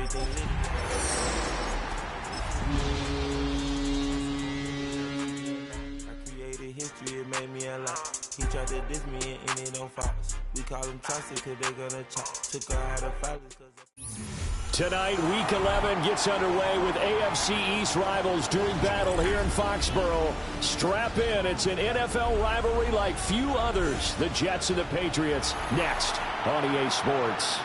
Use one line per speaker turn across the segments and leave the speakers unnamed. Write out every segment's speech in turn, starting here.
everything lit. I created history, it made me a lot. He tried to diss me and it on Fox. We call them toxic cause they gonna chop. Took her out of filings cause
Tonight, Week 11 gets underway with AFC East rivals doing battle here in Foxborough. Strap in. It's an NFL rivalry like few others. The Jets and the Patriots next on EA Sports.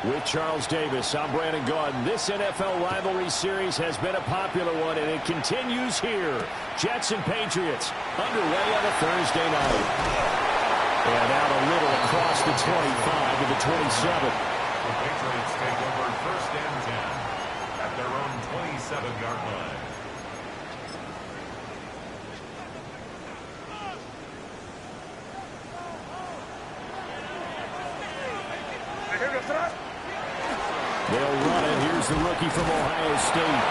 With Charles Davis, I'm Brandon Gaudin. This NFL rivalry series has been a popular one, and it continues here. Jets and Patriots underway on a Thursday night. And out a little across the 25 to the 27.
The Patriots take over first and 10 at their own 27-yard line.
They'll run it. Here's the rookie from Ohio State.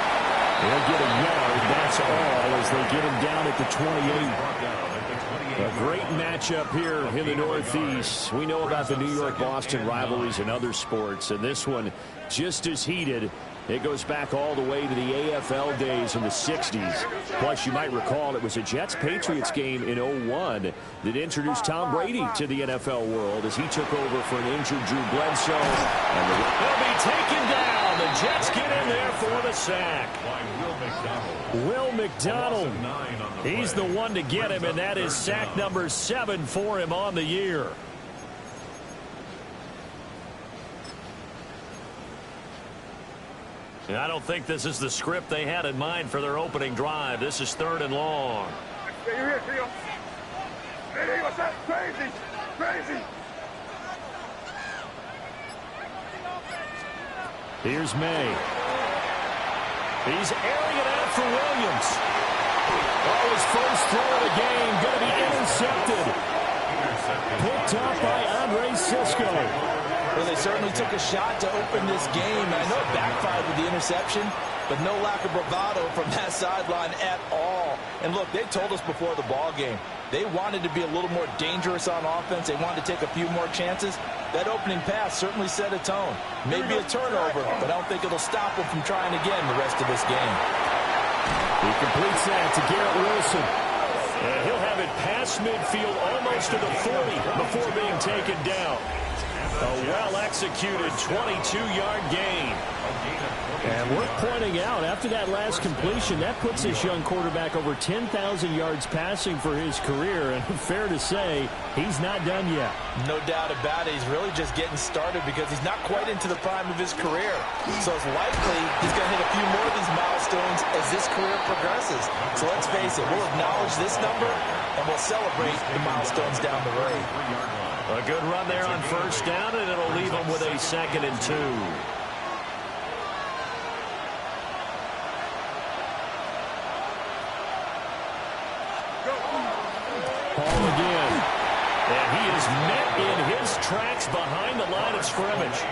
They'll get a yard. That's all as they get him down at the 28. A great matchup here in the Northeast. We know about the New York-Boston rivalries in other sports, and this one just as heated. It goes back all the way to the AFL days in the 60s. Plus, you might recall it was a Jets-Patriots game in 01 that introduced Tom Brady to the NFL world as he took over for an injured Drew Bledsoe. And he'll be taken down. The Jets get in there for the sack. Will McDonald. He's the one to get him, and that is sack number 7 for him on the year. I don't think this is the script they had in mind for their opening drive. This is 3rd and long.
Crazy.
Here's May. He's airing it out for Williams. Oh, his first throw of the game going to be intercepted. Picked up by Andre Sisco.
Well, they certainly took a shot to open this game. I know it backfired with the interception, but no lack of bravado from that sideline at all. And look, they told us before the ball game, they wanted to be a little more dangerous on offense. They wanted to take a few more chances. That opening pass certainly set a tone. Maybe a turnover, but I don't think it'll stop them from trying again the rest of this game.
He completes that to Garrett Wilson. And he'll have it past midfield almost to the 40 before being taken down. A well-executed 22-yard gain. And worth pointing out, after that last completion, that puts this young quarterback over 10,000 yards passing for his career. And fair to say, he's not done yet.
No doubt about it. He's really just getting started because he's not quite into the prime of his career. So it's likely he's going to hit a few more of these milestones as this career progresses. So let's face it, we'll acknowledge this number and we'll celebrate the milestones down the road.
A good run there on first down, and it'll leave him with a 2nd and 2. Ball again. And he is met in his tracks behind the line of scrimmage.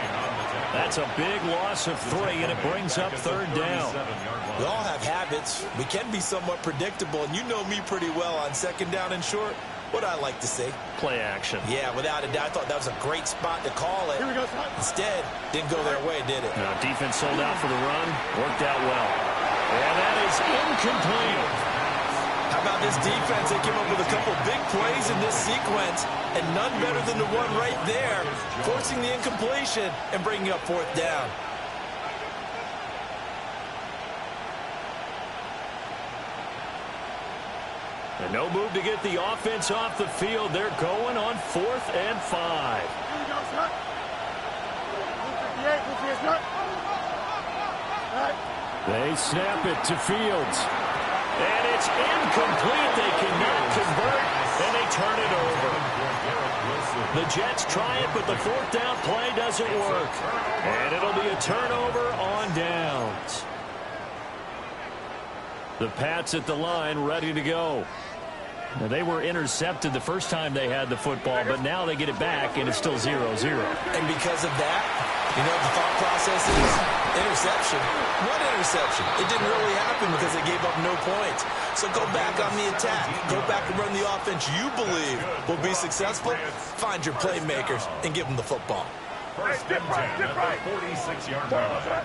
That's a big loss of 3, and it brings up 3rd down.
We all have habits. We can be somewhat predictable, and you know me pretty well on 2nd down and short. What I like to say.
Play action.
Yeah, without a doubt. I thought that was a great spot to call it. Here we go. Instead, didn't go their way, did it?
No, defense sold out for the run. Worked out well. And that is incomplete.
How about this defense? They came up with a couple big plays in this sequence, and none better than the one right there, forcing the incompletion and bringing up 4th down.
And no move to get the offense off the field. They're going on 4th and 5. They snap it to Fields. And it's incomplete. They cannot convert. And they turn it over. The Jets try it, but the fourth down play doesn't work. And it'll be a turnover on downs. The Pats at the line ready to go. Now, they were intercepted the first time they had the football, but now they get it back, and it's still 0-0.
And because of that, you know what the thought process is? Interception. What interception? It didn't really happen because they gave up no points. So go back on the attack. Go back and run the offense you believe will be successful. Find your playmakers and give them the football.
First and 10 at the 46-yard line.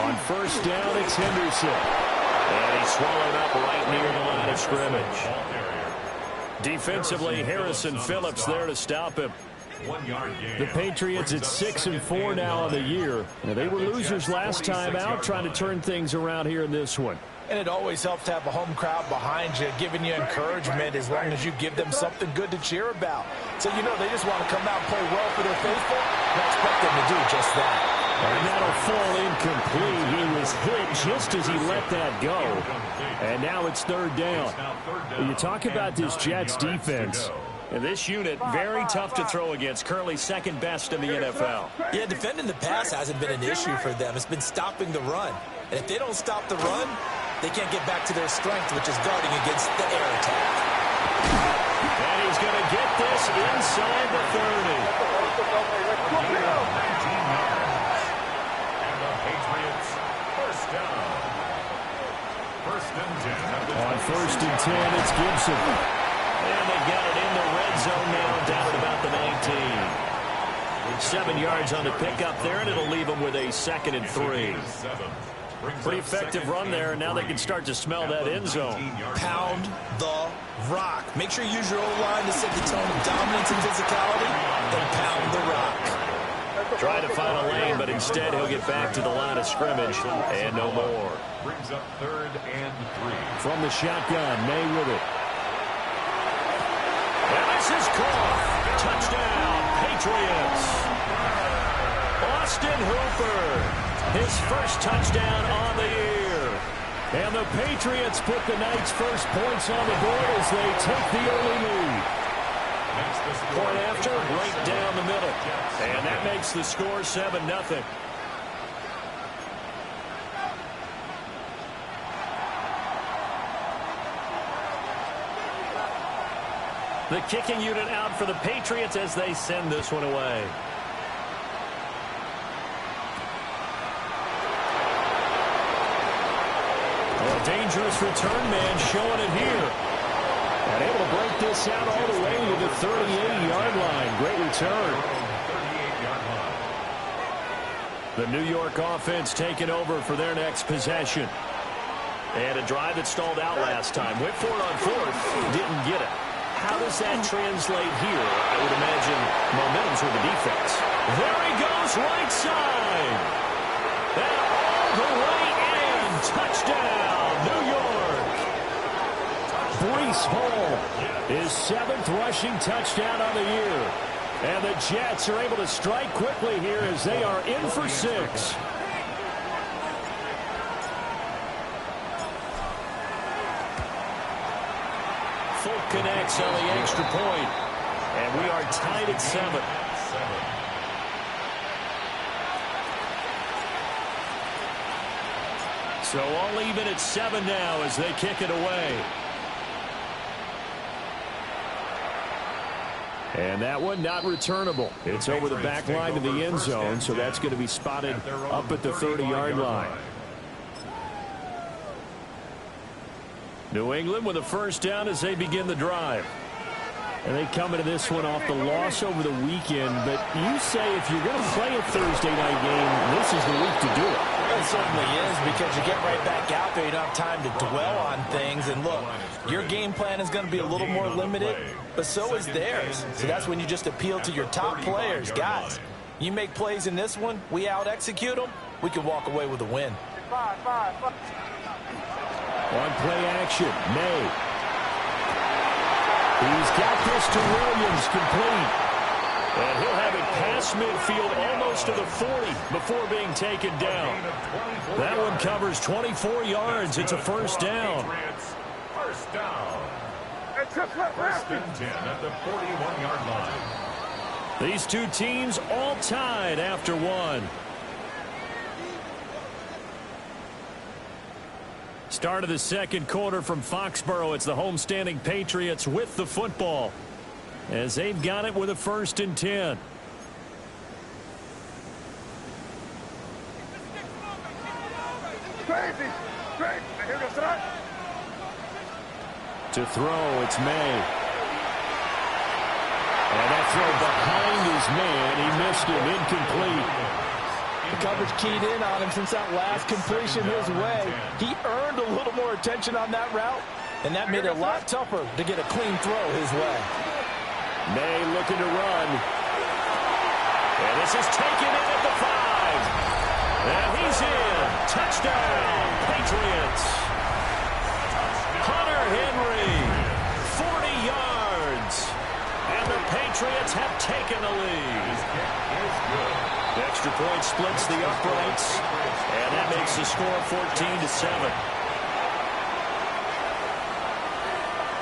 On first down, it's Henderson. And he's swallowed up right near the line of scrimmage. Defensively, Harrison Phillips there to stop him.
1 yard gain.
The Patriots at 6-4 now on the year. Now, they were losers last time out, trying to turn things around here in this one.
And it always helps to have a home crowd behind you, giving you encouragement as long as you give them something good to cheer about. So, you know, they just want to come out and play well for their faithful, and I expect them to do just that.
And that'll fall incomplete. He was hit just as he let that go. And now it's third down. You talk about this Jets defense. And this unit, very tough to throw against. Currently second best in the NFL.
Yeah, defending the pass hasn't been an issue for them. It's been stopping the run. And if they don't stop the run, they can't get back to their strength, which is guarding against the air attack.
And he's going to get this inside the 30.
19 yards. And the Patriots, first down. First and 10.
On first and 10, it's Gibson. And they got it in the red zone now, down at about the 19. 7 yards on the pickup there, and it'll leave them with a 2nd and 3. Pretty effective run there, and now they can start to smell that end zone.
Pound the rock. Make sure you use your O-line to set the tone of dominance and physicality, and pound the rock.
Try to find a lane, but instead he'll get back to the line of scrimmage, and no more.
Brings up 3rd and 3.
From the shotgun, May with it. And this is caught. Touchdown, Patriots. Austin Hooper. His first touchdown on the year. And the Patriots put the night's first points on the board as they take the early lead. Point after, right down the middle. And that makes the score 7-0. The kicking unit out for the Patriots as they send this one away. A dangerous return man showing it here. And able to break this out all the way to the 38-yard line. Great return.
38-yard line.
The New York offense taking over for their next possession. And a drive that stalled out last time. Went for it on fourth. Didn't get it. How does that translate here? I would imagine momentum's with the defense. There he goes, right side. And all the way in. Touchdown, New York. Breece Hall, his 7th rushing touchdown on the year. And the Jets are able to strike quickly here as they are in for 6. Folk connects on the extra point. And we are tied at 7. So all even at 7 now as they kick it away. And that one not returnable. It's over the back line to the end zone, so that's going to be spotted up at the 30-yard line. New England with a first down as they begin the drive. And they come into this one off the loss over the weekend. But you say if you're going to play a Thursday night game, this is the week to do it.
It certainly is, because you get right back out there. You don't have time to dwell on things. And look, your game plan is going to be a little more limited, but so is theirs. So that's when you just appeal to your top players. Guys, you make plays in this one, we out-execute them, we can walk away with a win.
On play action, May. He's got this to Williams, complete. And he'll have it past midfield almost to the 40 before being taken down. That one covers 24 yards. It's a first down.
First down. First and 10 at the 41-yard line.
These two teams all tied after one. Start of the second quarter from Foxborough. It's the homestanding Patriots with the football as they've got it with a 1st and 10. To throw, it's May. And that throw behind his man. He missed him. Incomplete.
The coverage keyed in on him since that last completion his way. He earned a little more attention on that route, and that made it a lot tougher to get a clean throw his way.
May looking to run. And this is taken in at the 5. And he's in. Touchdown, Patriots. Hunter Henry, 40 yards. And the Patriots have taken the lead. The extra point splits the uprights, and that makes the score 14-7.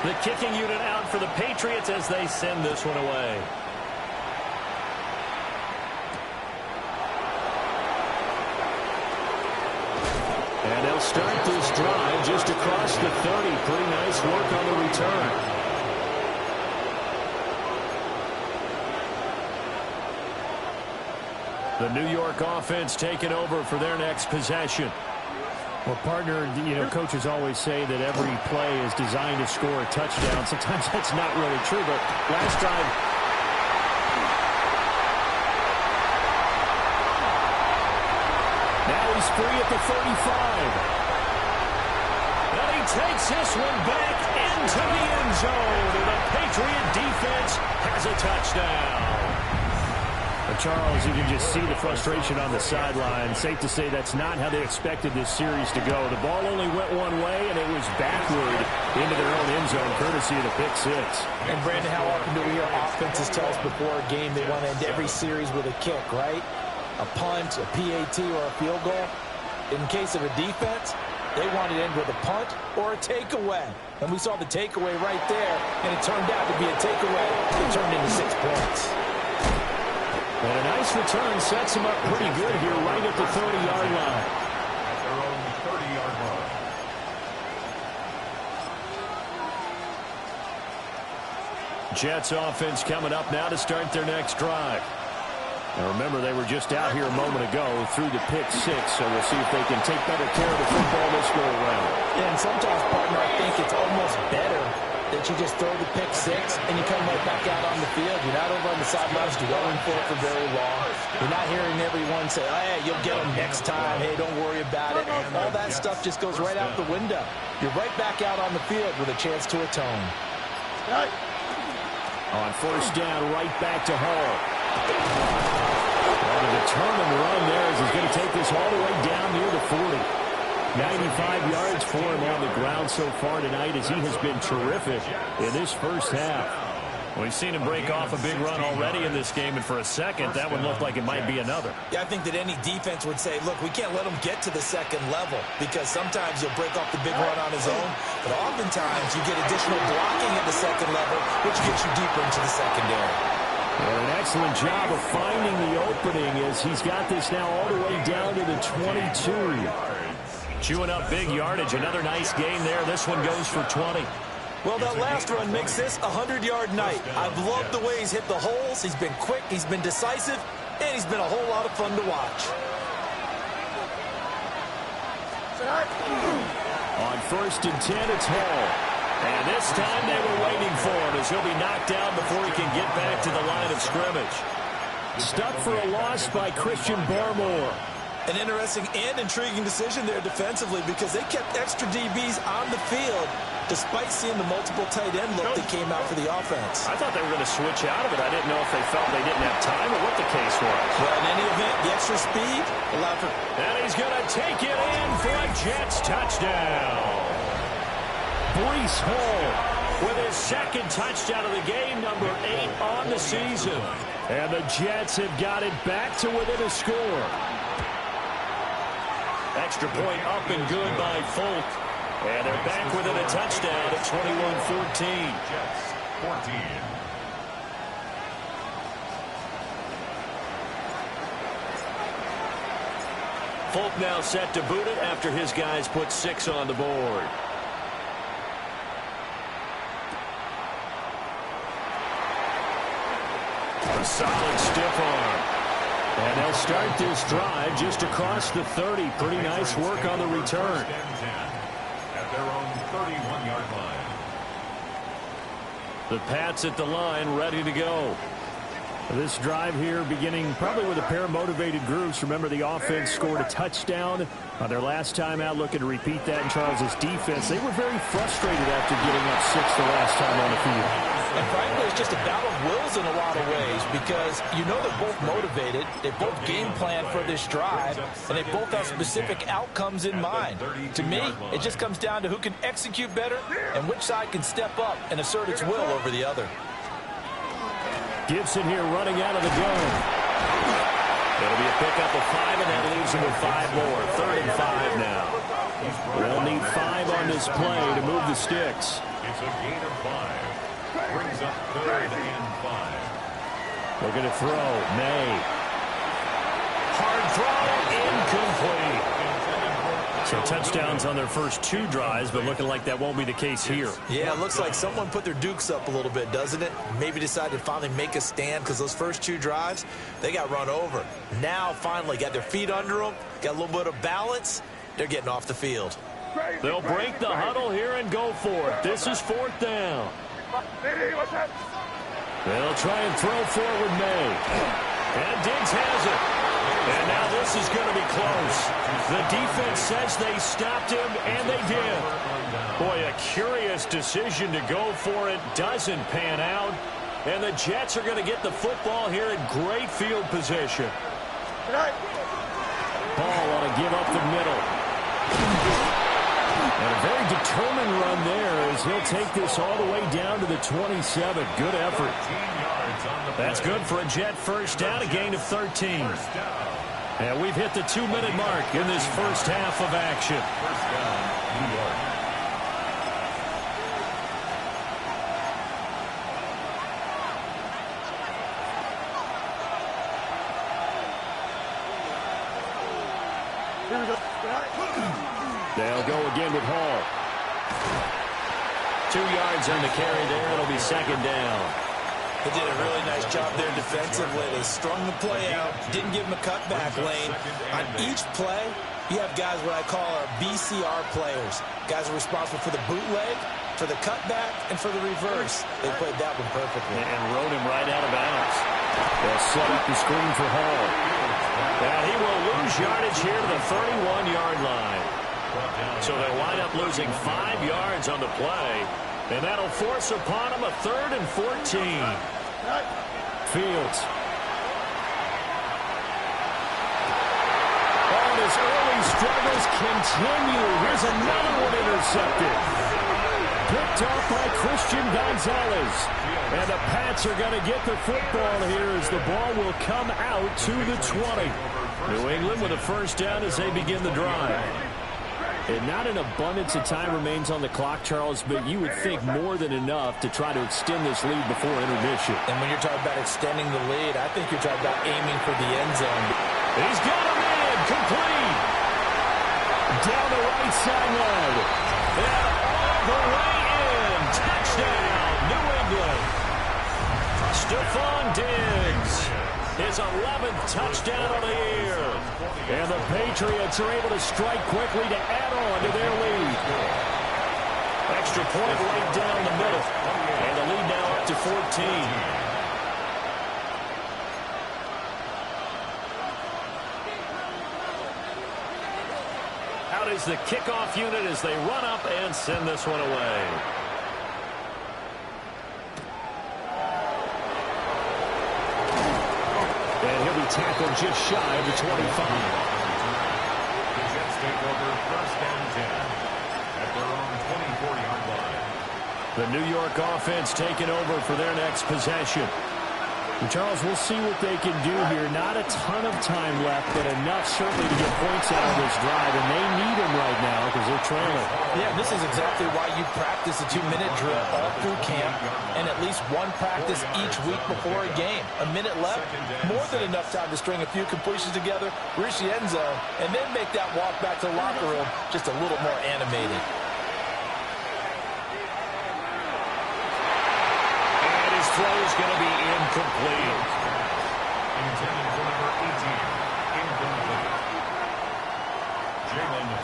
The kicking unit out for the Patriots as they send this one away. And they'll start this drive just across the 30. Pretty nice work on the return. The New York offense taking over for their next possession.
Well, partner, coaches always say that every play is designed to score a touchdown. Sometimes that's not really true, but last drive.
Now he's free at the 35. And he takes this one back into the end zone. And the Patriot defense has a touchdown.
Charles, you can just see the frustration on the sideline. Safe to say that's not how they expected this series to go. The ball only went one way, and it was backward into their own end zone, courtesy of the pick six.
And, Brandon, how often do we hear offenses tell us before a game they want to end every series with a kick, right? A punt, a PAT, or a field goal. In case of a defense, they want to end with a punt or a takeaway. And we saw the takeaway right there, and it turned out to be a takeaway that turned into 6 points.
And a nice return sets him up pretty good here right at the 30-yard line.
At their own 30-yard line.
Jets offense coming up now to start their next drive. Now remember, they were just out here a moment ago through the pick six, so we'll see if they can take better care of the football this go around.
Yeah, and sometimes, partner, I think it's almost better that you just throw the pick six and you come right back out on the field. You're not over on the sidelines dwelling for it for very long. You're not hearing everyone say, oh, hey, you'll get them next time. Hey, don't worry about it. All that stuff just goes right out the window. You're right back out on the field with a chance to atone.
On first down, right back to Hall. And a determined run there as he's going to take this all the way down near the 40. 95 yards for him on the ground so far tonight as he has been terrific in this first half. We've seen him break off a big run already in this game, and for a second, that one looked like it might be another.
Yeah, I think that any defense would say, look, we can't let him get to the second level because sometimes he'll break off the big run on his own, but oftentimes you get additional blocking at the second level, which gets you deeper into the secondary.
And an excellent job of finding the opening as he's got this now all the way down to the 22. Chewing up big yardage. Another nice gain there. This one goes for 20.
Well, that last run makes this a 100-yard night. I've loved the way he's hit the holes. He's been quick. He's been decisive. And he's been a whole lot of fun to watch.
On first and 10, it's Hall. And this time they were waiting for him as he'll be knocked down before he can get back to the line of scrimmage. Stuck for a loss by Christian Barmore.
An interesting and intriguing decision there defensively because they kept extra DBs on the field despite seeing the multiple tight end look that came out for the offense.
I thought they were going to switch out of it. I didn't know if they felt they didn't have time or what the case was.
Well, in any event, the extra speed allowed for...
And he's going to take it in for a Jets touchdown. Breece Hall with his second touchdown of the game, number 8 on the season. And the Jets have got it back to within a score. Extra point up and good by Folk. And they're back within a touchdown at 21-14.
Jets 14.
Folk now set to boot it after his guys put 6 on the board. A solid stiff arm. And they'll start this drive just across the 30. Pretty nice work on the return.
At their own 31-yard line.
The Pats at the line, ready to go.
This drive here beginning probably with a pair of motivated groups. Remember, the offense scored a touchdown on their last time out, looking to repeat that in Charles's defense. They were very frustrated after getting up 6 the last time on the field.
And frankly, it's just a battle of wills in a lot of ways because you know they're both motivated, they both game plan for this drive, and they both have specific outcomes in mind. To me, it just comes down to who can execute better and which side can step up and assert its will over the other.
Gibson here running out of the gun.
It'll be a pickup of 5, and that leaves him with 5 more. 3rd and 5 now.
They'll need 5 on this play to move the sticks.
It's a gain of 5. Brings up 3rd and 5.
Looking to throw. May.
Hard throw, incomplete.
So touchdowns on their first 2 drives, but looking like that won't be the case here.
Yeah, it looks like someone put their dukes up a little bit, doesn't it? Maybe decided to finally make a stand because those first 2 drives, they got run over. Now, finally, got their feet under them, got a little bit of balance. They're getting off the field.
They'll break the huddle here and go for it. This is 4th down. They'll try and throw forward May. And Diggs has it. And now this is going to be close. The defense says they stopped him, and they did. Boy, a curious decision to go for it. Doesn't pan out. And the Jets are going to get the football here in great field position.
Ball want to give up the middle. And a very determined run there as he'll take this all the way down to the 27. Good effort.
That's good for a Jet first down, a gain of 13. And we've hit the 2-minute mark in this first half of action.
First down, New York.
They'll go again with Hall.
2 yards on the carry there. It'll be 2nd down.
They did a really nice job there defensively. They strung the play out, didn't give them a cutback lane. On each play, you have guys what I call our BCR players. Guys are responsible for the bootleg, for the cutback, and for the reverse. They played that one perfectly.
And rode him right out of bounds. They'll set up the screen for Hall.
And he will lose yardage here to the 31-yard line. So they wind up losing 5 yards on the play. And that'll force upon him a 3rd and 14.
Fields.
And his early struggles continue. Here's another one intercepted.
Picked off by Christian Gonzalez. And the Pats are going to get the football here as the ball will come out to the 20.
New England with a first down as they begin the drive.
And not an abundance of time remains on the clock, Charles, but you would think more than enough to try to extend this lead before intermission.
And when you're talking about extending the lead, I think you're talking about aiming for the end zone.
He's got a man, complete.
Down the right sideline.
And all the way in. Touchdown, New England. Stephon Diggs. His 11th touchdown of the year.
And the Patriots are able to strike quickly to add on to their lead.
Extra point right down the middle. And the lead now up to 14. Out is the kickoff unit as they run up and send this one away.
And he'll be tackled just shy of the 25.
The Jets take over 1st and 10 at their own 24-yard line.
The New York offense taking over for their next possession. Charles, we'll see what they can do here. Not a ton of time left, but enough certainly to get points out of this drive, and they need them right now because they're trailing.
Yeah, this is exactly why you practice a 2-minute drill all through camp and at least one practice each week before a game. A minute left, more than enough time to string a few completions together, reach the end zone, and then make that walk back to the locker room just a little more animated.
Throw is going to be incomplete.
Intended for number 18, incomplete.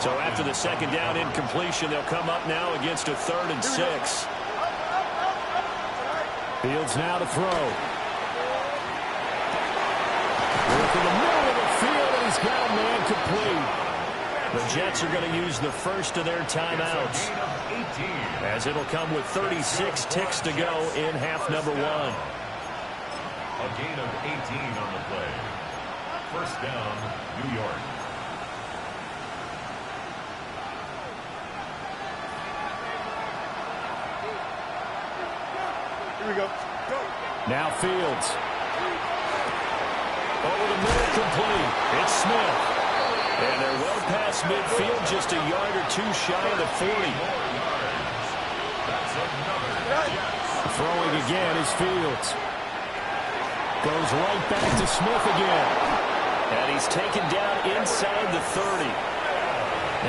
So after the second down incompletion, they'll come up now against a 3rd and 6.
Fields now to throw. Working the middle of the field, and he's got a man complete.
The Jets are going to use the first of their timeouts, as it'll come with 36 ticks to go in half number 1.
A gain of 18 on the play. First down, New York.
Here we go. Go.
Now Fields.
Over the middle, complete. It's Smith. And they're well past midfield, just a yard or two shy of the 40.
Throwing again is Fields. Goes right back to Smith again.
And he's taken down inside the 30.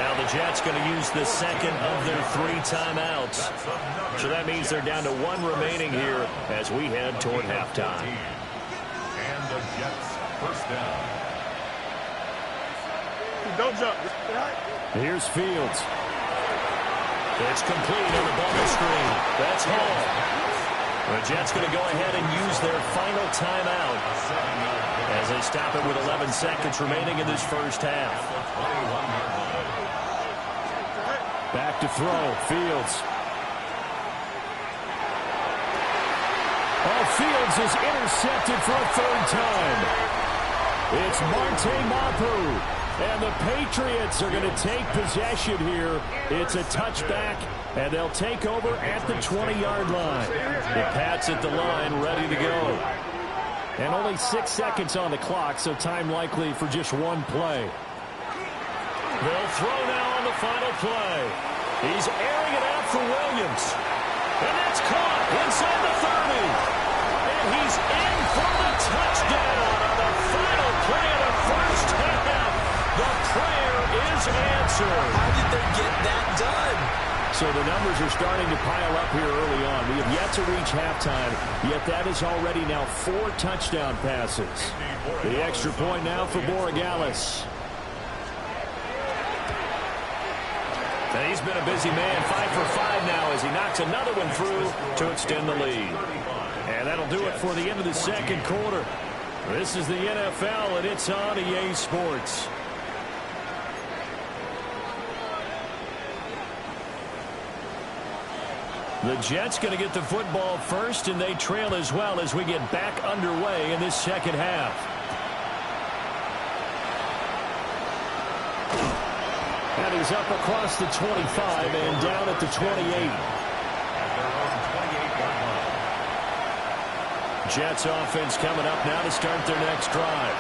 Now the Jets going to use the second of their 3 timeouts. So that means they're down to 1 remaining here as we head toward halftime.
And the Jets first down.
Don't jump.
Here's Fields.
It's complete on the bubble screen. That's Hall. The Jets going to go ahead and use their final timeout as they stop it with 11 seconds remaining in this first half.
Back to throw. Fields. Oh, Fields is intercepted for a 3rd time. It's Marte Mapu. And the Patriots are going to take possession here. It's a touchback, and they'll take over at the 20-yard line. The Pats at the line, ready to go. And only 6 seconds on the clock, so time likely for just 1 play.
They'll throw now on the final play. He's airing it out for Williams. And that's caught inside the 30. And he's in for the touchdown on the final play of the first half. The prayer is answered.
How did they get that done?
So the numbers are starting to pile up here early on. We have yet to reach halftime, yet that is already now 4 touchdown passes. The extra point now for Borregales.
And he's been a busy man, 5 for 5 now as he knocks another one through to extend the lead. And that'll do it for the end of the second quarter. This is the NFL, and it's on EA Sports. The Jets going to get the football first, and they trail as well as we get back underway in this second half.
And he's up across the 25 and down at the 28.
Jets offense coming up now to start their next drive.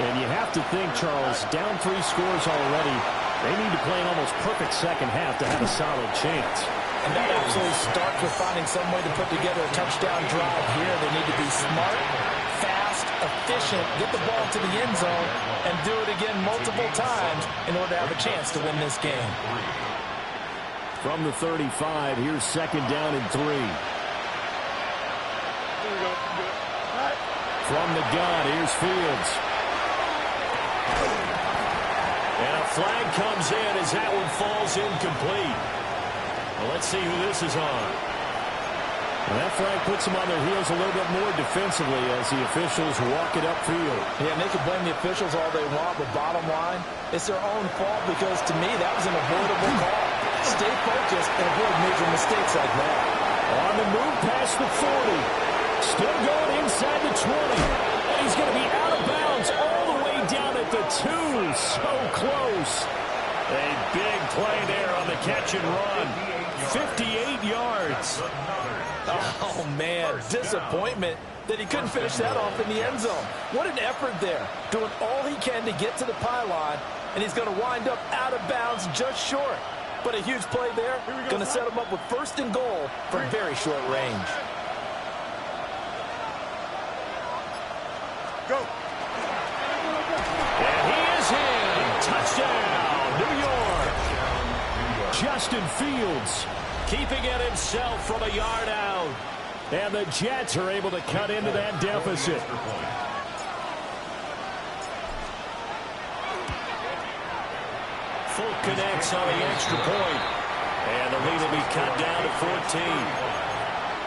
And you have to think, Charles, down 3 scores already. They need to play an almost perfect second half to have a solid chance.
And that absolutely starts with finding some way to put together a touchdown drive here. They need to be smart, fast, efficient, get the ball to the end zone, and do it again multiple times in order to have a chance to win this game.
From the 35, here's second down and 3. From the gun, here's Fields.
And a flag comes in as that one falls incomplete. Well, let's see who this is on.
And that flag puts them on their heels a little bit more defensively as the officials walk it upfield.
Yeah, and they can blame the officials all they want, but bottom line, it's their own fault because, to me, that was an avoidable call. Stay focused and avoid major mistakes like that.
On the move past the 40. Still going inside the 20. And he's going to be out of bounds all the way down at the 2. So close.
A big play there on the catch and run. 58 yards.
Oh, man, disappointment that he couldn't finish that off in the end zone. What an effort there, doing all he can to get to the pylon, and he's going to wind up out of bounds just short. But a huge play there, going to set him up with 1st and goal for very short range.
Go.
And he is in. Touchdown, New York. Justin Fields keeping it himself from a yard out. And the Jets are able to cut into that deficit. Folk connects on the extra point. And the lead will be cut down to 14.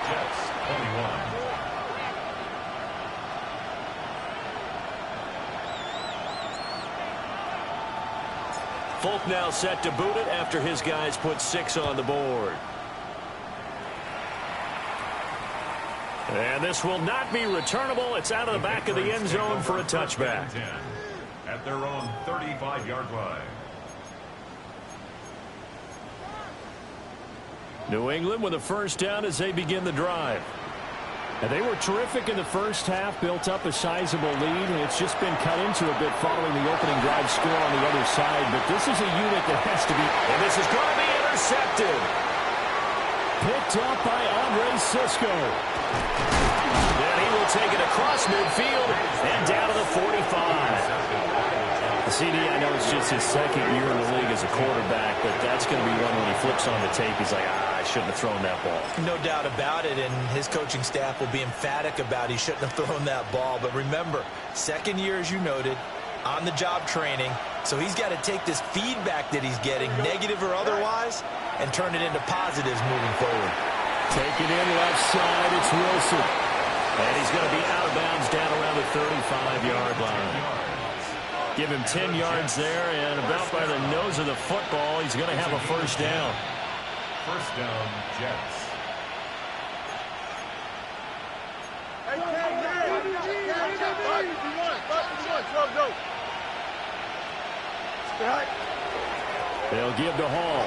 Jets 21.
Folk now set to boot it after his guys put 6 on the board. And this will not be returnable. It's out of the back of the end zone for a touchback.
At their own 35-yard line.
New England with a 1st down as they begin the drive. And they were terrific in the first half, built up a sizable lead, and it's just been cut into a bit following the opening drive score on the other side. But this is a unit that has to be...
And this is going to be intercepted.
Picked up by Andre Sisco.
Then he will take it across midfield and down to the 45.
CD, I know it's just his 2nd year in the league as a quarterback, but that's going to be one when he flips on the tape. He's like, I shouldn't have thrown that ball.
No doubt about it, and his coaching staff will be emphatic about he shouldn't have thrown that ball. But remember, 2nd year, as you noted, on-the-job training, so he's got to take this feedback that he's getting, negative or otherwise, and turn it into positives moving forward.
Take it in left side, it's Wilson.
And he's going to be out of bounds down around the 35-yard line.
Give him 10 yards there, and about by the nose of the football, he's going to have a 1st down.
1st down, Jets.
They'll give to Hall.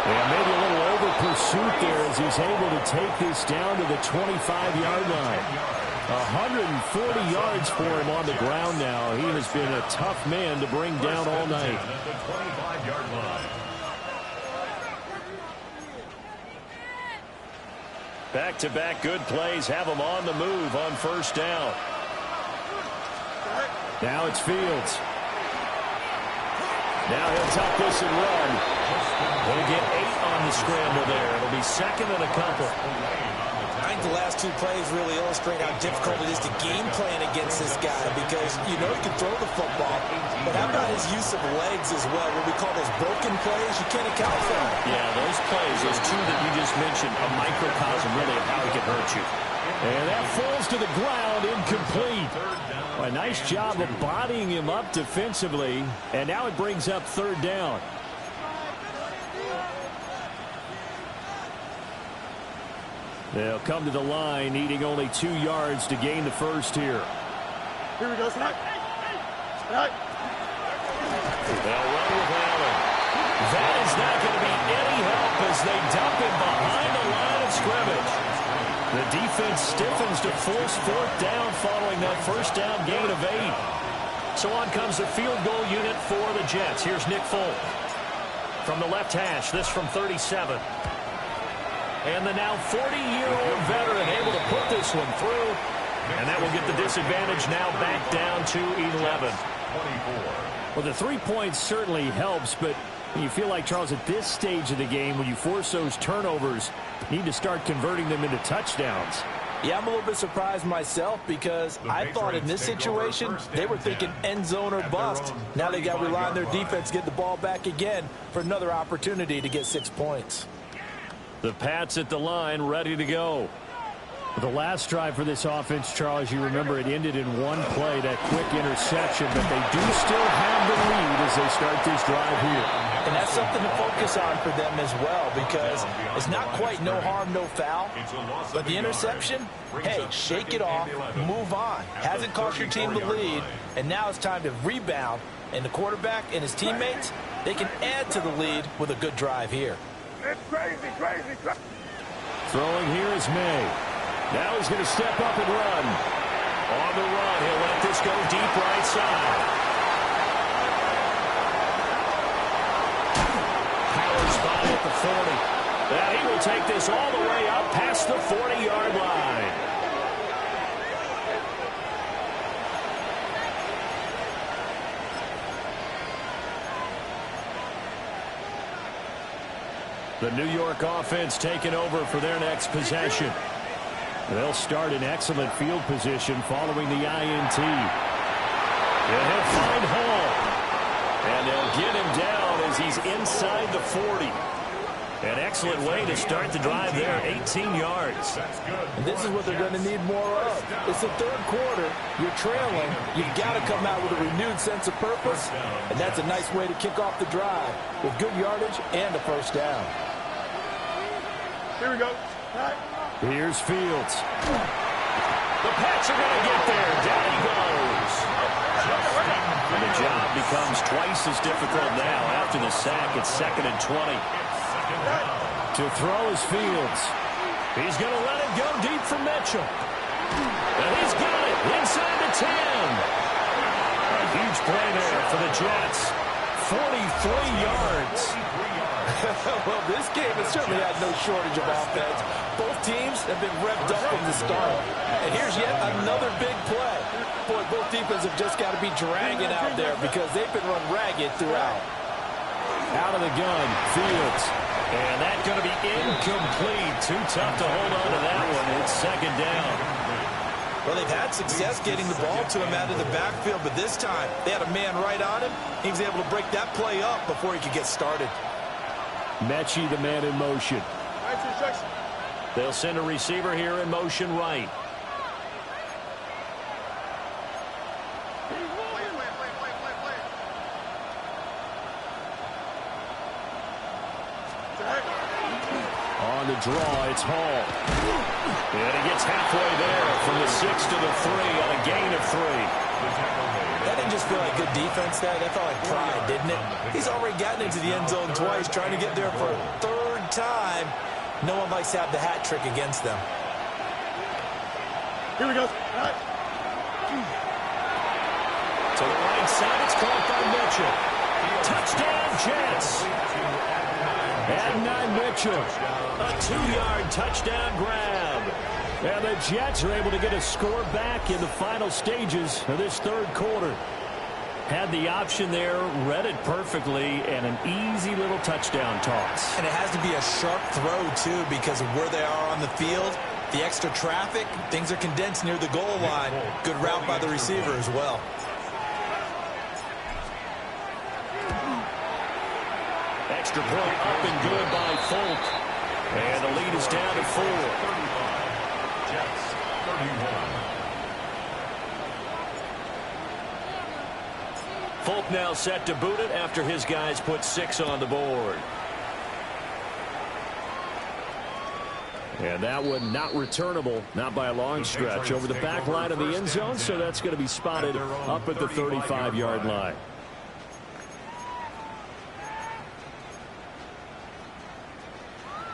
And maybe a little over pursuit there as he's able to take this down to the 25-yard line. 140 yards for him on the ground now. He has been a tough man to bring down all night.
At the 25-yard line.
Back-to-back good plays have him on the move on 1st down. Now it's Fields. Now he'll tuck this and run. He'll get 8 on the scramble there. It'll be 2nd and a couple.
I think the last 2 plays really illustrate how difficult it is to game plan against this guy, because you know he can throw the football, but how about his use of legs as well? What we call those broken plays, you can't account for them.
Yeah, those plays, those 2 that you just mentioned, a microcosm really of how he can hurt you. And that falls to the ground, incomplete. A nice job of bodying him up defensively, and now it brings up 3rd down. They'll come to the line, needing only 2 yards to gain the 1st here.
Here we go, Snap.
They'll run with Allen. That is not going to be any help as they dump him behind the line of scrimmage. The defense stiffens to force 4th down following that 1st down gain of 8. So on comes the field goal unit for the Jets. Here's Nick Folk from the left hash. This from 37. And the now 40-year-old veteran able to put this one through. And that will get the disadvantage now back down to 11.
24.
Well, the 3 points certainly helps, but you feel like, Charles, at this stage of the game, when you force those turnovers, you need to start converting them into touchdowns.
Yeah, I'm a little bit surprised myself, because I thought in this situation they were thinking end zone or bust. Now they got to rely on their defense to get the ball back again for another opportunity to get 6 points.
The Pats at the line, ready to go. The last drive for this offense, Charles, you remember it ended in 1 play, that quick interception, but they do still have the lead as they start this drive here.
And that's something to focus on for them as well, because it's not quite no harm, no foul, but the interception, hey, shake it off, move on. Hasn't cost your team the lead, and now it's time to rebound, and the quarterback and his teammates, they can add to the lead with a good drive here.
It's crazy, crazy, crazy.
Throwing here is May.
Now he's going to step up and run. On the run, he'll let this go deep right side. Powers by at the 40. Now he will take this all the way up past the 40-yard line. The New York offense taking over for their next possession. They'll start in excellent field position following the INT. And he'll find Hall. And they'll get him down as he's inside the 40. An excellent way to start the drive there, 18 yards.
And this is what they're going to need more of. It's the third quarter. You're trailing. You've got to come out with a renewed sense of purpose. And that's a nice way to kick off the drive with good yardage and a first down.
Here we go.
Here's Fields. The Pats are going to get there. Down he goes. And the job becomes twice as difficult now after the sack. It's 2nd and 20. To throw is Fields. He's going to let it go deep for Mitchell. And he's got it inside the 10. A huge play there for the Jets. 43 yards.
Well, this game has certainly had no shortage of offense. Both teams have been revved up from the start. And here's yet another big play. Boy, both defenses have just got to be dragging out there because they've been run ragged throughout.
Out of the gun, Fields. And that's going to be incomplete. Too tough to hold on to that one. It's 2nd down.
Well, they've had success getting the ball to him out of the backfield, but this time they had a man right on him. He was able to break that play up before he could get started.
Mechie, the man in motion. They'll send a receiver here in motion right. On the draw, it's Hall. And he gets halfway there from the 6 to the 3 on a gain of 3.
That didn't just feel like good defense there. That felt like pride, didn't it? He's already gotten into the end zone twice, trying to get there for a third time. No one likes to have the hat trick against them.
Here we go.
To the right side, it's caught by Mitchell. Touchdown, Jets. And Mitchell. A 2-yard touchdown grab. And the Jets are able to get a score back in the final stages of this third quarter. Had the option there, read it perfectly, and an easy little touchdown toss.
And it has to be a sharp throw, too, because of where they are on the field. The extra traffic, things are condensed near the goal line. Good route by the receiver as well.
Extra point up and good by Folk. And the lead is down to 4.
Jets, 31.
Folk now set to boot it after his guys put 6 on the board. And that one not returnable, not by a long stretch, over the back line of the end zone, so that's going to be spotted up at the 35-yard line.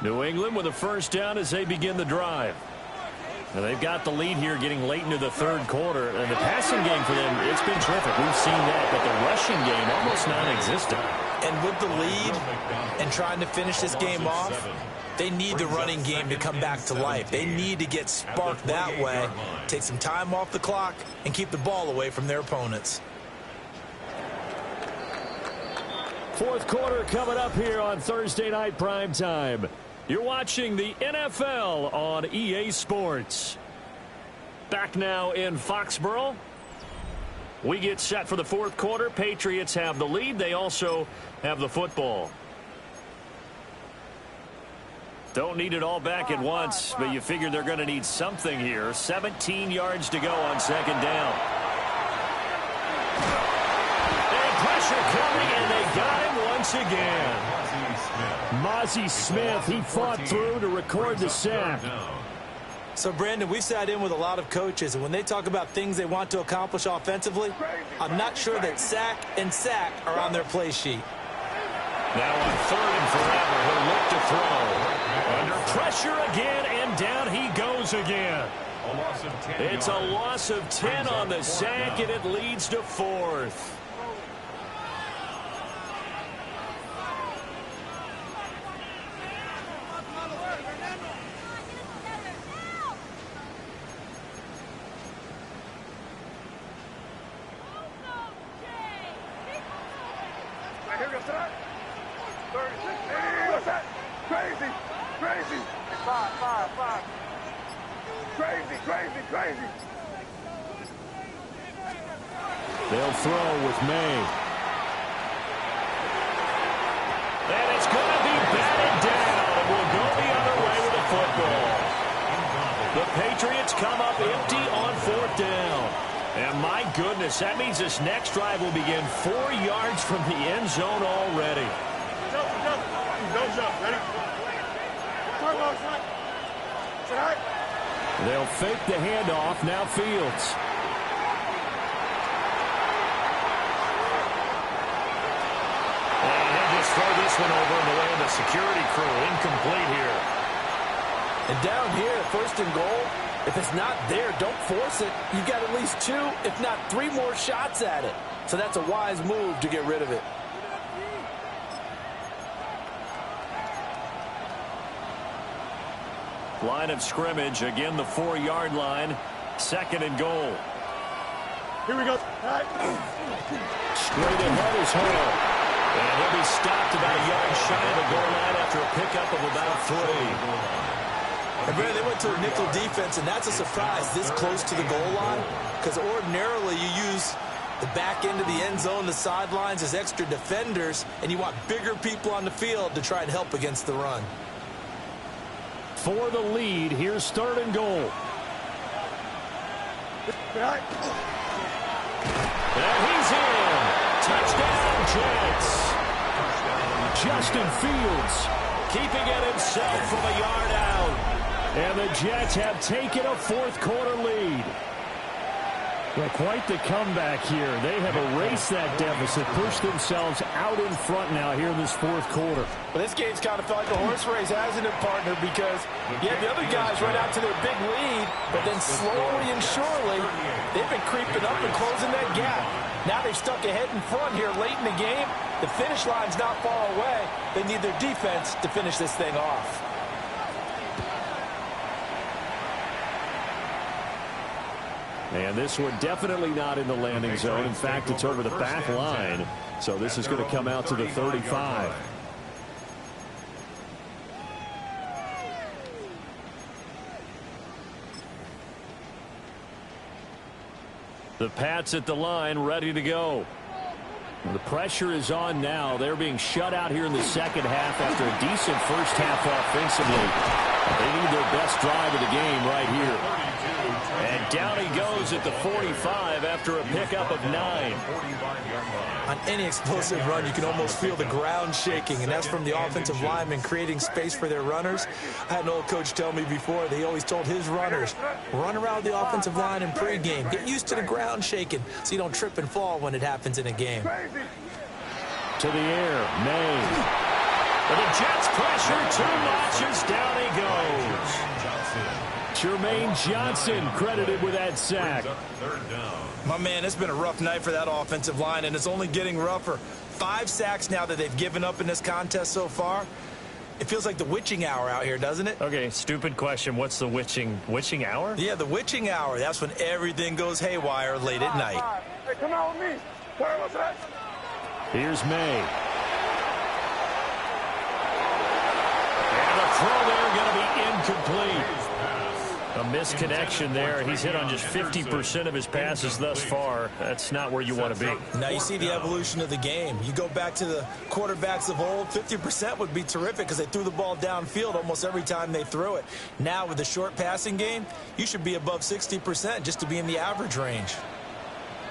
New England with a first down as they begin the drive. Now they've got the lead here getting late into the third quarter, and the passing game for them, it's been terrific. We've seen that, but the rushing game almost non-existent.
And with the lead and trying to finish this game off, they need the running game to come back to life. They need to get sparked that way, take some time off the clock, and keep the ball away from their opponents.
Fourth quarter coming up here on Thursday Night Primetime. You're watching the NFL on EA Sports. Back now in Foxborough. We get set for the fourth quarter. Patriots have the lead. They also have the football. Don't need it all back at once, but you figure they're going to need something here. 17 yards to go on second down. And pressure coming, and they got him once again. Mozzie Smith, he fought through to record the sack.
So, Brandon, we've sat in with a lot of coaches, and when they talk about things they want to accomplish offensively, I'm not sure that sack and sack are on their play sheet.
Now on 3rd and forever, he'll look to throw. Under pressure again, and down he goes again. It's a loss of 10 on the sack, and it leads to 4th.
Here goes that. 36. Hey, what's that? Crazy. Crazy. 5. Crazy.
They'll throw with May. And it's going to be batted down. And we'll go the other way with the football. The Patriots come up empty on 4th down. And my goodness, that means this next drive will begin 4 yards from the end zone already.
Don't jump. Ready?
They'll fake the handoff. Now Fields. And he'll just throw this one over in the way of the security crew. Incomplete here.
And down here, 1st and goal, if it's not there, don't force it. You've got at least 2, if not 3 more shots at it. So that's a wise move to get rid of it.
Line of scrimmage, again the 4-yard line. 2nd and goal.
Here we go.
Straight ahead is Hall. And he'll be stopped about a yard shy of the goal line after a pickup of about 3.
And Brad, they went to a nickel defense, and that's a surprise this close to the goal line, because ordinarily you use the back end of the end zone, the sidelines as extra defenders, and you want bigger people on the field to try and help against the run.
For the lead, here's 3rd and goal. And he's in. Touchdown, Jets. Justin Fields keeping it himself from a yard out. And the Jets have taken a 4th quarter lead. Well, quite the comeback here. They have erased that deficit, pushed themselves out in front now here in this 4th quarter.
Well, this game's kind of felt like a horse race, hasn't it, partner? Because you have the other guys run out to their big lead, but then slowly and surely, they've been creeping up and closing that gap. Now they've stuck ahead in front here late in the game. The finish line's not far away. They need their defense to finish this thing off.
And this one definitely not in the landing zone. In fact, it's over the back line. So this is going to come out to the 35. The Pats at the line, ready to go. The pressure is on now. They're being shut out here in the 2nd half after a decent first half offensively. They need their best drive of the game right here. And down he goes at the 45 after a pickup of 9.
On any explosive run, you can almost feel the ground shaking, and that's from the offensive linemen creating space for their runners. I had an old coach tell me before, they always told his runners, run around the offensive line in pregame. Get used to the ground shaking so you don't trip and fall when it happens in a game.
To the air, May. And the Jets pressure, 2 notches, down he goes. Jermaine Johnson credited with that sack.
My man, it's been a rough night for that offensive line, and it's only getting rougher. 5 sacks now that they've given up in this contest so far. It feels like the witching hour out here, doesn't it?
Okay, stupid question. What's the witching hour?
Yeah, the witching hour. That's when everything goes haywire late at night.
Hey, come on with me. What's that?
Here's May. And the throw there going to be incomplete. A misconnection there. He's hit on just 50% of his passes thus far. That's not where you want to be.
Now you see the evolution of the game. You go back to the quarterbacks of old, 50% would be terrific because they threw the ball downfield almost every time they threw it. Now with the short passing game, you should be above 60% just to be in the average range.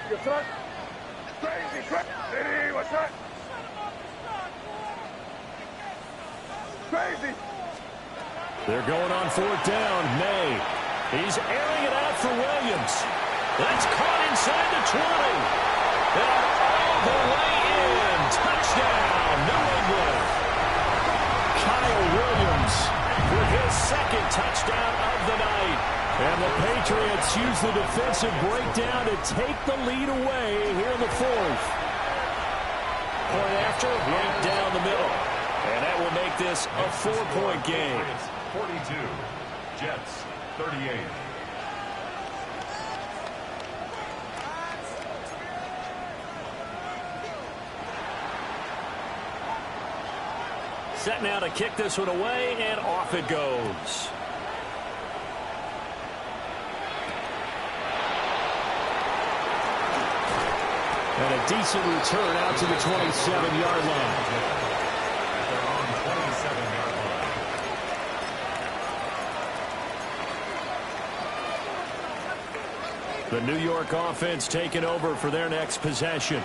Yes, sir. Crazy. Hey, what's that? Crazy.
They're going on 4th down. May. He's airing it out for Williams. That's caught inside the 20. And all the way in. Touchdown, New England. Kyle Williams with his second touchdown of the night. And the Patriots use the defensive breakdown to take the lead away here in the fourth. Point after, right down the middle. And that will make this a 4-point game.
42, Jets 38.
Set now to kick this one away, and off it goes. And a decent return out to the 27-yard line.
They're on 27-yard line.
The New York offense taking over for their next possession.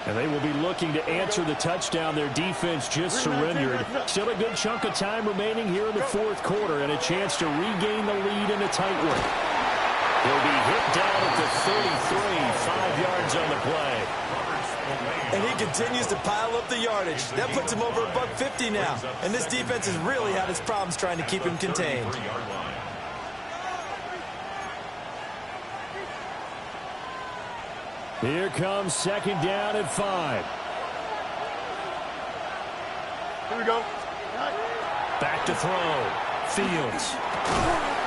And they will be looking to answer the touchdown their defense just surrendered. Still a good chunk of time remaining here in the fourth quarter and a chance to regain the lead in a tight one. He'll be hit down at the 33, 5 yards on the play.
And he continues to pile up the yardage. That puts him over $150 now. And this defense has really had its problems trying to keep him contained.
Here comes second down at 5.
Here we go.
Back to throw. Fields.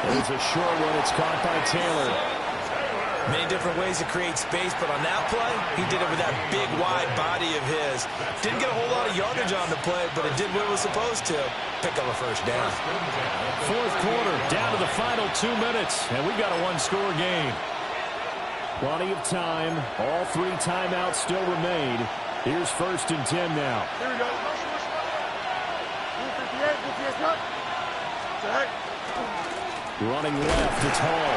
There's a short one. It's caught by Taylor.
Many different ways to create space, but on that play, he did it with that big, wide body of his. Didn't get a whole lot of yardage on the play, but it did what it was supposed to. Pick up a first down.
Fourth quarter, down to the final 2 minutes, and we got a one-score game. Plenty of time. All 3 timeouts still remain. Here's 1st and 10 now.
Here we go. 58,
Running left, it's Hall.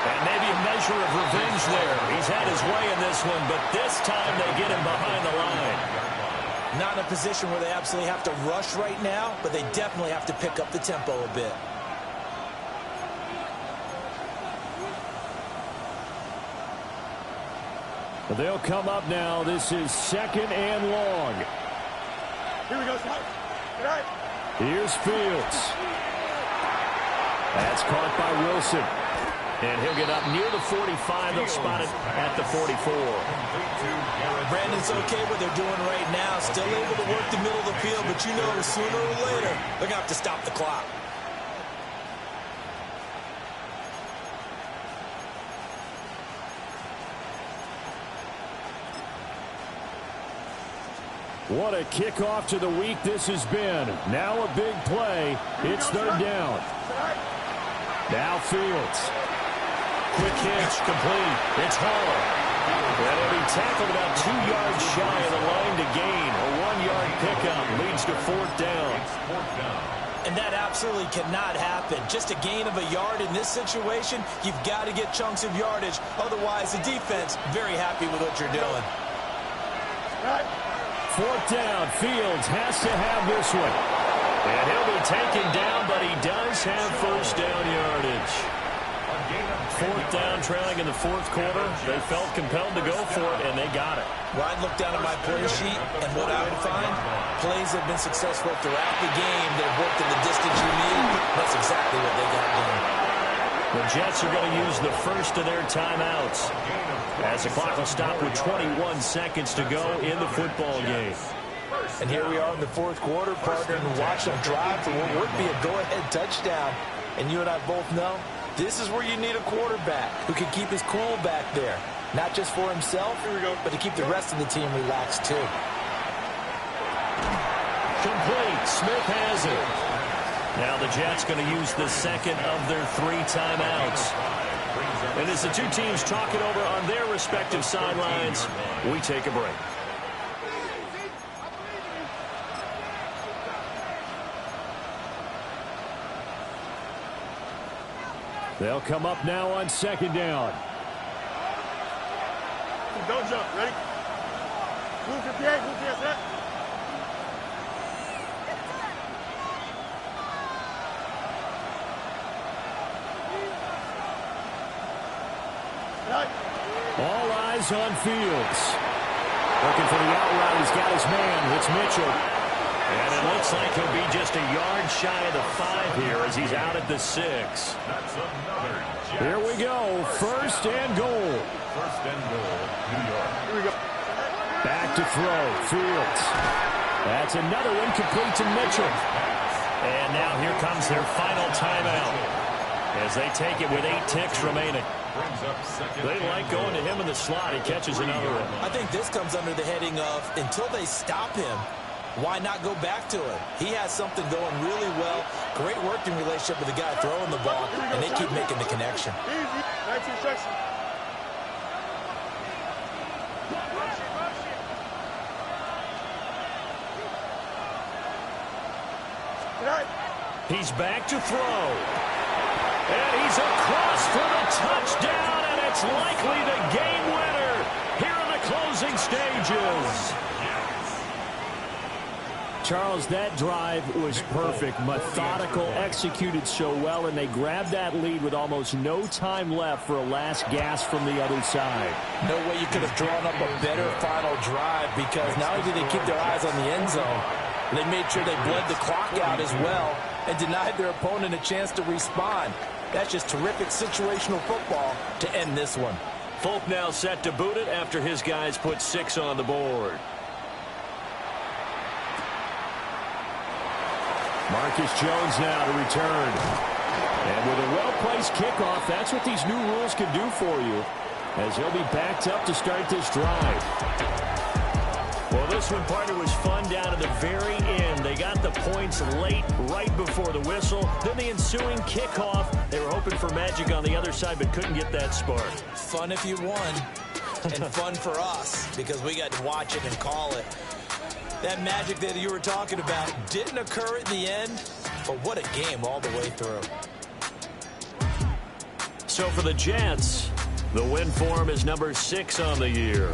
And maybe a measure of revenge there. He's had his way in this one, but this time they get him behind the line.
Not in a position where they absolutely have to rush right now, but they definitely have to pick up the tempo a bit.
They'll come up now. This is 2nd and long.
Here we go, Scott. Good night.
Here's Fields. That's caught by Wilson. And he'll get up near the 45. They'll spot it at the 44.
Brandon's okay what they're doing right now. Still able to work the middle of the field, but you know sooner or later they're going to have to stop the clock.
What a kickoff to the week this has been. Now a big play. It's 3rd down. Now Fields. Quick hitch, complete. It's Hall. And he'll be tackled about 2 yards shy of the line to gain. A 1-yard pickup leads to 4th down.
And that absolutely cannot happen. Just a gain of a yard in this situation, you've got to get chunks of yardage. Otherwise, the defense, very happy with what you're doing.
4th down. Fields has to have this one. And he'll be taken down, but he does have 1st down yardage. 4th down, trailing in the 4th quarter. They felt compelled to go for it, and they got it.
Well, I'd look down at my play sheet, and what I would find, plays have been successful throughout the game. They've worked in the distance you need. That's exactly what they got done.
The Jets are going to use the first of their timeouts, as the clock will stop with 21 seconds to go in the football game.
And here we are in the 4th quarter, partner, and watch them drive for what would be a go-ahead touchdown. And you and I both know this is where you need a quarterback who can keep his cool back there. Not just for himself, but to keep the rest of the team relaxed too.
Complete. Smith has it. Now the Jets going to use the 2nd of their 3 timeouts. And as the 2 teams talk it over on their respective sidelines, we take a break. They'll come up now on 2nd down.
Don't jump. Ready? Move 58. Move 58. Set.
All eyes on Fields. Looking for the out route. He's got his man. It's Mitchell. And it looks like he'll be just a yard shy of the 5 here as he's out at the 6.
That's another Jets.
Here we go. First and goal.
First and goal, New York.
Here we go.
Back to throw. Fields. That's another incomplete to Mitchell. And now here comes their final timeout as they take it with 8 ticks remaining. They like going to him in the slot. He catches another one.
I think this comes under the heading of until they stop him, why not go back to him? He has something going really well. Great working relationship with the guy throwing the ball, and they keep making the connection.
Easy. Nice instruction.
He's back to throw. And he's across for the touchdown, and it's likely the game winner here in the closing stages. Charles, that drive was perfect, methodical, executed so well, and they grabbed that lead with almost no time left for a last gasp from the other side.
No way you could have drawn up a better final drive, because not only did they keep their eyes on the end zone, they made sure they bled the clock out as well and denied their opponent a chance to respond. That's just terrific situational football to end this one.
Folk now set to boot it after his guys put 6 on the board. Marcus Jones now to return. And with a well-placed kickoff, that's what these new rules can do for you, as he'll be backed up to start this drive. Well, this one, partner, was fun down to the very end. They got the points late, right before the whistle. Then the ensuing kickoff. They were hoping for magic on the other side, but couldn't get that spark.
Fun if you won, and fun for us, because we got to watch it and call it. That magic that you were talking about didn't occur at the end, but what a game all the way through.
So for the Jets, the win form is number 6 on the year.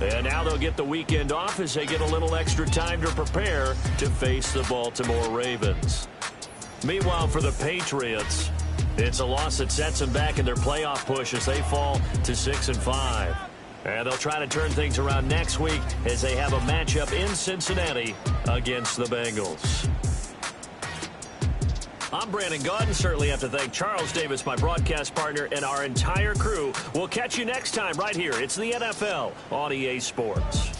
And now they'll get the weekend off as they get a little extra time to prepare to face the Baltimore Ravens. Meanwhile, for the Patriots, it's a loss that sets them back in their playoff push as they fall to 6-5. And they'll try to turn things around next week as they have a matchup in Cincinnati against the Bengals. I'm Brandon Gaudin. Certainly have to thank Charles Davis, my broadcast partner, and our entire crew. We'll catch you next time right here. It's the NFL on EA Sports.